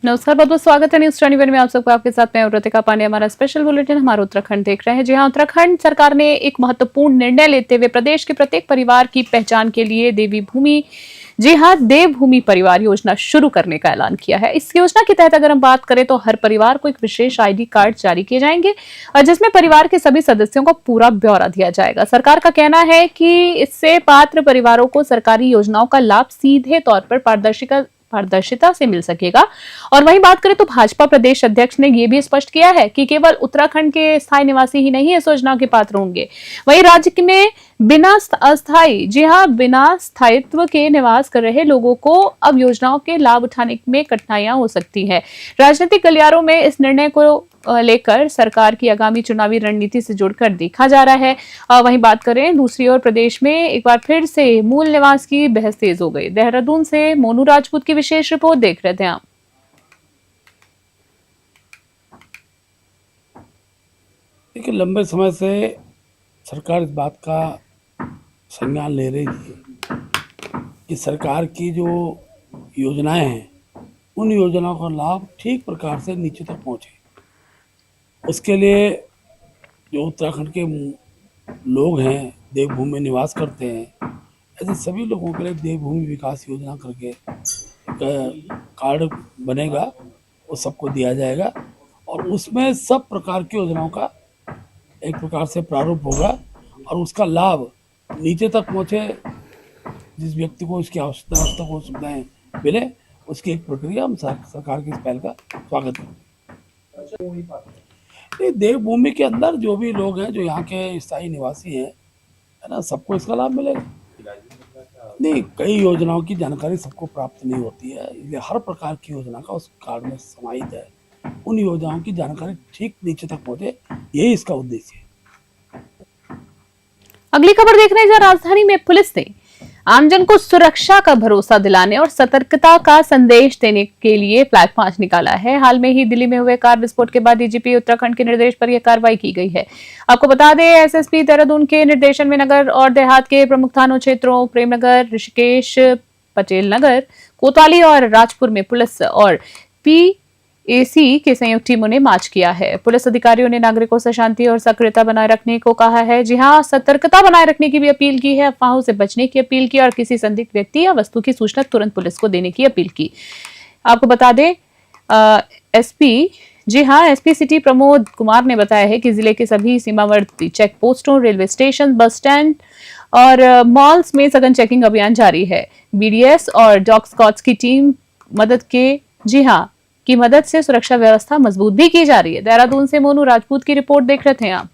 नमस्कार, बहुत बहुत स्वागत है न्यूज 21 में आप सबको। आपके साथ मैं रतिका पांडे। हमारा स्पेशल बुलेटिन हमारा उत्तराखंड देख रहे हैं। जी हां, उत्तराखंड सरकार ने एक महत्वपूर्ण निर्णय लेते हुए प्रदेश के प्रत्येक परिवार की पहचान के लिए देवी भूमि देवभूमि परिवार योजना शुरू करने का ऐलान किया है। इस योजना के तहत अगर हम बात करें तो हर परिवार को एक विशेष आईडी कार्ड जारी किए जाएंगे और जिसमें परिवार के सभी सदस्यों को पूरा ब्यौरा दिया जाएगा। सरकार का कहना है कि इससे पात्र परिवारों को सरकारी योजनाओं का लाभ सीधे तौर पर पारदर्शिता से मिल सकेगा। और वहीं बात करें तो भाजपा प्रदेश अध्यक्ष ने यह भी स्पष्ट किया है कि केवल उत्तराखंड के स्थायी निवासी ही नहीं इस योजना के पात्र होंगे, वहीं राज्य में बिना स्थायित्व के निवास कर रहे लोगों को अब योजनाओं के लाभ उठाने में कठिनाइयां हो सकती है। राजनीतिक गलियारों में इस निर्णय को लेकर सरकार की आगामी चुनावी रणनीति से जुड़कर देखा जा रहा है। वहीं बात करें दूसरी ओर प्रदेश में एक बार फिर से मूल निवास की बहस तेज हो गई। देहरादून से मोनू राजपूत की विशेष रिपोर्ट देख रहे थे आप। देखिए, लंबे समय से सरकार इस बात का संज्ञान ले रही थी कि सरकार की जो योजनाएं हैं उन योजनाओं का लाभ ठीक प्रकार से नीचे तक पहुंचे। उसके लिए जो उत्तराखंड के लोग हैं, देवभूमि में निवास करते हैं, ऐसे सभी लोगों के लिए देवभूमि विकास योजना करके कार्ड बनेगा, वो सबको दिया जाएगा और उसमें सब प्रकार की योजनाओं का एक प्रकार से प्रारूप होगा और उसका लाभ नीचे तक पहुँचे। जिस व्यक्ति को इसकी आवश्यकता को सुविधाएं मिले, उसकी एक प्रक्रिया हम सरकार की इस पहल का स्वागत करते। देवभूमि के अंदर जो भी लोग हैं, जो यहाँ के स्थायी निवासी हैं, है ना, सबको इसका लाभ मिलेगा। नहीं, कई योजनाओं की जानकारी सबको प्राप्त नहीं होती है, इसलिए हर प्रकार की योजना का उस कार्ड में समाहित है। उन योजनाओं की जानकारी ठीक नीचे तक पहुंचे, यही इसका उद्देश्य है। अगली खबर देख रहे हैं। राजधानी में पुलिस ने आमजन को सुरक्षा का भरोसा दिलाने और सतर्कता का संदेश देने के लिए फ्लैग मार्च निकाला है। हाल में ही दिल्ली में हुए कार विस्फोट के बाद डीजीपी उत्तराखंड के निर्देश पर यह कार्रवाई की गई है। आपको बता दें, एसएसपी देहरादून के निर्देशन में नगर और देहात के प्रमुख थानों क्षेत्रों प्रेमनगर, ऋषिकेश, पटेल नगर, कोतवाली और राजपुर में पुलिस और पीएसी के संयुक्त टीमों ने मार्च किया है। पुलिस अधिकारियों ने नागरिकों से शांति और सक्रियता बनाए रखने को कहा है। जी हां, सतर्कता बनाए रखने की भी अपील की है, अफवाहों से बचने की अपील की और किसी संदिग्ध व्यक्ति या वस्तु की सूचना तुरंत पुलिस को देने की अपील की। आपको बता दें, एसपी सिटी प्रमोद कुमार ने बताया है कि जिले के सभी सीमावर्ती चेक पोस्टों, रेलवे स्टेशन, बस स्टैंड और मॉल्स में सघन चेकिंग अभियान जारी है। बीडीएस और डॉग स्क्वाड्स की टीम की मदद से सुरक्षा व्यवस्था मजबूत भी की जा रही है। देहरादून से मोनू राजपूत की रिपोर्ट देख रहे थे आप।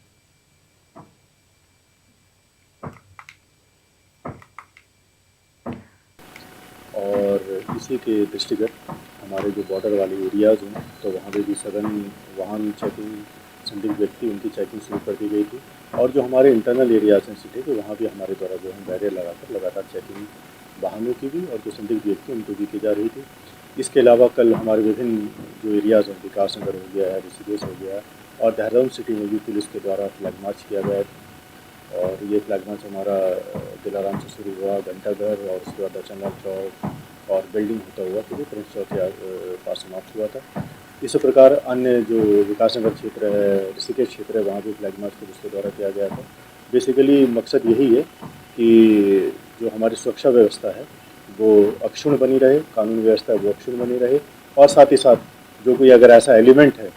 और इसी के दृष्टिगत हमारे जो बॉर्डर वाले एरियाज हैं, तो वहाँ पे भी सघन वाहन चेकिंग, संदिग्ध व्यक्ति, उनकी चेकिंग शुरू कर दी गई थी। और जो हमारे इंटरनल एरियाज हैं सिटी के, वहाँ भी हमारे द्वारा जो है बैरियर लगाकर लगातार चेकिंग वाहनों की भी और जो संदिग्ध व्यक्ति उनको भी की जा रही थी। इसके अलावा कल हमारे विभिन्न जो एरियाज़ हैं, विकास नगर हो गया है, ऋषिकेश हो गया और देहरादून सिटी में भी पुलिस के द्वारा फ्लैग मार्च किया गया है। और ये फ्लैग मार्च हमारा दिलाराम से शुरू हुआ, घंटाघर और उसके बाद दर्शनलाल चौक और बिल्डिंग होता हुआ फिर प्रिंस चौक के पास समाप्त हुआ था। इसी प्रकार अन्य जो विकास नगर क्षेत्र है, ऋषिकेश क्षेत्र है, वहाँ भी फ्लैग मार्च पुलिस के द्वारा किया गया था। बेसिकली मकसद यही है कि जो हमारी सुरक्षा व्यवस्था है वो अक्षुण्ण बनी रहे, कानून व्यवस्था वो अक्षुण्ण बनी रहे और साथ ही साथ जो कोई अगर ऐसा एलिमेंट है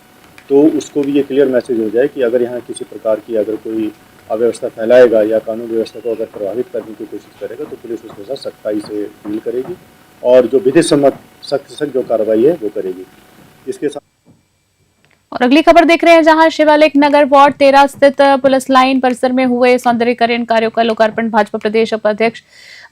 तो उसको भी ये क्लियर मैसेज हो जाए कि अगर यहाँ किसी प्रकार की अगर कोई अव्यवस्था फैलाएगा या कानून व्यवस्था को अगर प्रभावित करने की कोशिश करेगा तो पुलिस उसके साथ सख्ताई से डील करेगी और जो विधि सम्मत सख्त से सख्त जो कार्रवाई है वो करेगी। इसके साथ और अगली खबर देख रहे हैं, जहां शिवालिक नगर वार्ड 13 स्थित पुलिस लाइन परिसर में हुए सौंदर्यीकरण कार्यों का लोकार्पण भाजपा प्रदेश उपाध्यक्ष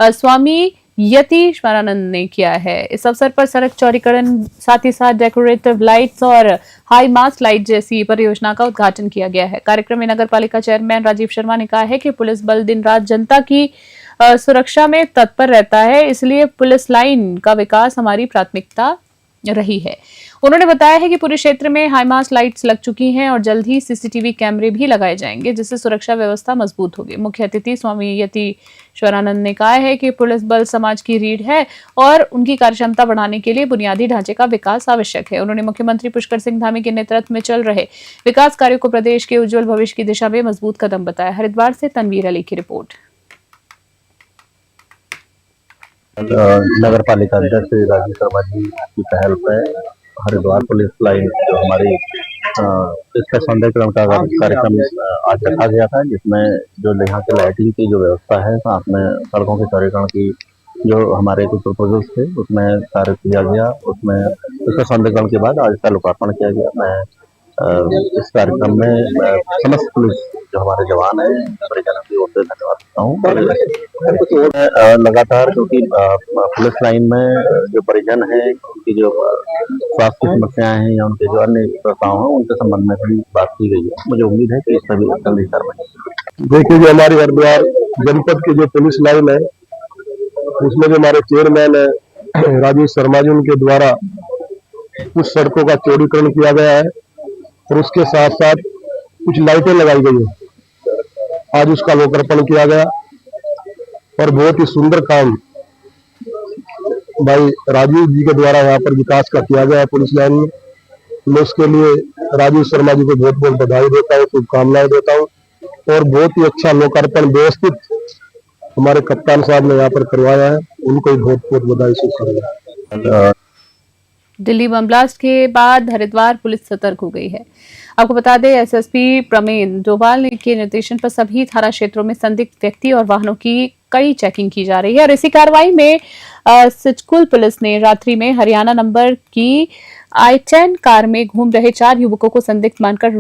स्वामी यतीश्वरानंद ने किया है। इस अवसर पर सड़क चौड़ीकरण, साथ ही साथ डेकोरेटिव लाइट्स और हाई मास्ट लाइट जैसी परियोजना का उद्घाटन किया गया है। कार्यक्रम में नगर पालिका चेयरमैन राजीव शर्मा ने कहा है कि पुलिस बल दिन रात जनता की सुरक्षा में तत्पर रहता है, इसलिए पुलिस लाइन का विकास हमारी प्राथमिकता रही है। उन्होंने बताया है कि पूरे क्षेत्र में हाईमास्ट लाइट्स लग चुकी हैं और जल्द ही सीसीटीवी कैमरे भी लगाए जाएंगे, जिससे सुरक्षा व्यवस्था मजबूत होगी। मुख्य अतिथि स्वामी यतीश्वरानंद ने कहा है कि पुलिस बल समाज की रीढ़ है और उनकी कार्यक्षमता बढ़ाने के लिए बुनियादी ढांचे का विकास आवश्यक है। उन्होंने मुख्यमंत्री पुष्कर सिंह धामी के नेतृत्व में चल रहे विकास कार्यों को प्रदेश के उज्जवल भविष्य की दिशा में मजबूत कदम बताया। हरिद्वार से तनवीर अली की रिपोर्ट। नगर पालिका अध्यक्ष राजीव शर्मा जी की पहल पर हरिद्वार पुलिस लाइन जो हमारी इसका सौंदर्यकरण का कार्यक्रम आज रखा गया था, जिसमें जो यहाँ के लाइटिंग की जो व्यवस्था है, साथ में सड़कों के चौड़ीकरण की जो हमारे कुछ प्रपोजल्स थे उसमें कार्य किया गया। उसमें इसका सौंदर्यकरण के बाद आज इसका लोकार्पण किया गया। मैं इस कार्यक्रम में समस्त पुलिस जो हमारे जवान हैं परिजनों की ओर से धन्यवाद देता हूँ। लगातार क्योंकि पुलिस लाइन में जो परिजन हैं उनकी जो स्वास्थ्य समस्याएं हैं या उनके जो अन्य प्रस्ताव हैं उनके संबंध में भी बात की गई है। मुझे उम्मीद है कि इस पर भी जल्दी कार्रवाई। देखिए, जो हमारी हरिद्वार जनपद की जो पुलिस लाइन है उसमें जो हमारे चेयरमैन है राजीव शर्मा जी, उनके द्वारा कुछ सड़कों का चौड़ीकरण किया गया है और उसके साथ साथ कुछ लाइटें लगाई गई है। आज उसका लोकार्पण किया गया और बहुत ही सुंदर काम भाई राजीव जी के द्वारा यहाँ पर विकास का किया गया है पुलिस लाइन में। मैं उसके लिए राजीव शर्मा जी को बहुत बहुत बधाई देता हूँ, शुभकामनाएं देता हूँ और बहुत ही अच्छा लोकार्पण व्यवस्थित हमारे कप्तान साहब ने यहाँ पर करवाया है, उनको भी बहुत बहुत बधाई, शुभकामनाएं। दिल्ली बम ब्लास्ट के बाद हरिद्वार पुलिस सतर्क हो गई है। आपको बता दें, एसएसपी प्रमेंद्र डोभाल के निर्देशन पर सभी थाना क्षेत्रों में संदिग्ध व्यक्ति और वाहनों की कड़ी चेकिंग की जा रही है और इसी कार्रवाई में सिचकुल पुलिस ने रात्रि में हरियाणा नंबर की i10 कार में घूम रहे 4 युवकों को संदिग्ध मानकर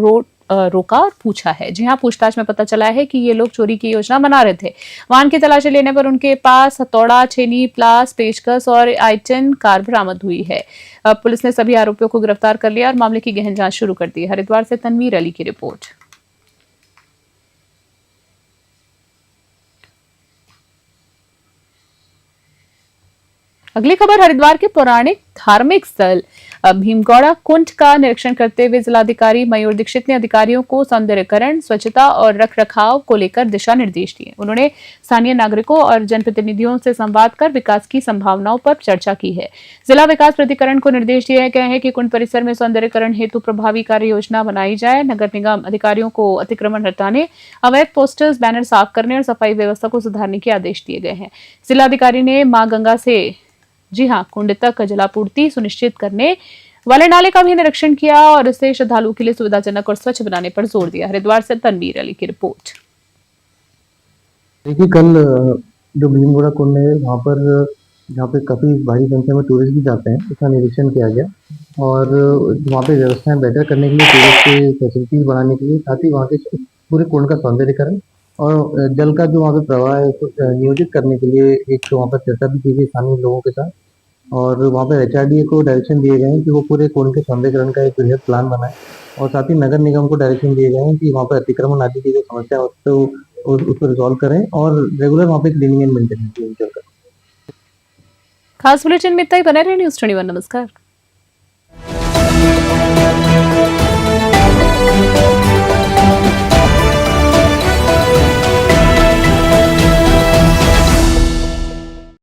रोका और पूछा है। जी हां, पूछताछ में पता चला है कि ये लोग चोरी की योजना बना रहे थे। वाहन की तलाशी लेने पर उनके पास हथौड़ा, छेनी, प्लास, पेचकस और i10 कार बरामद हुई है। पुलिस ने सभी आरोपियों को गिरफ्तार कर लिया और मामले की गहन जांच शुरू कर दी है। हरिद्वार से तनवीर अली की रिपोर्ट। अगली खबर हरिद्वार के पौराणिक धार्मिक स्थल भीमगौड़ा कुंड का निरीक्षण करते हुए जिलाधिकारी मयूर दीक्षित ने अधिकारियों को सौंदर्यीकरण, स्वच्छता और रखरखाव को लेकर दिशा निर्देश दिए। उन्होंने स्थानीय नागरिकों और जनप्रतिनिधियों से संवाद कर विकास की संभावनाओं पर चर्चा की है। जिला विकास प्राधिकरण को निर्देश दिए गए हैं कि कुंड परिसर में सौंदर्यीकरण हेतु प्रभावी कार्य योजना बनाई जाए। नगर निगम अधिकारियों को अतिक्रमण हटाने, अवैध पोस्टर्स, बैनर साफ करने और सफाई व्यवस्था को सुधारने के आदेश दिए गए हैं। जिलाधिकारी ने मां गंगा से कुंड तक जलापूर्ति सुनिश्चित करने वाले नाले का भी निरीक्षण किया और इसे श्रद्धालुओं के लिए सुविधाजनक और स्वच्छ बनाने पर जोर दिया। हरिद्वार से तनवीर अली की रिपोर्ट। देखिए, कल जो भीमगौड़ा कुंड है वहाँ पर जहाँ पे काफ़ी भारी संख्या में टूरिस्ट भी जाते हैं, उसका निरीक्षण किया गया और वहाँ पे व्यवस्थाएं बेटर करने के लिए, टूरिस्ट की फैसिलिटीज बढ़ाने के लिए, साथ ही वहाँ के पूरे कुंड का सौंदर्यीकरण और जल का जो वहाँ पे प्रवाह है उसको नियोजित करने के लिए एक वहाँ पर चर्चा भी की गई स्थानीय लोगों के साथ और वहाँ पर HRDA को डायरेक्शन दिए गए हैं कि वो पूरे कुंड के सौंदर्यीकरण का एक बृहद प्लान बनाए और साथ ही नगर निगम को डायरेक्शन दिए गए हैं कि वहाँ पर अतिक्रमण आदि की जो समस्या है उसको रिजॉल्व करें और रेगुलर वहाँ पे क्लीनिंग एंड मेंटेनेंस करें। खास बुलेटिन में इतना ही। बने रहे न्यूज़ 21। नमस्कार।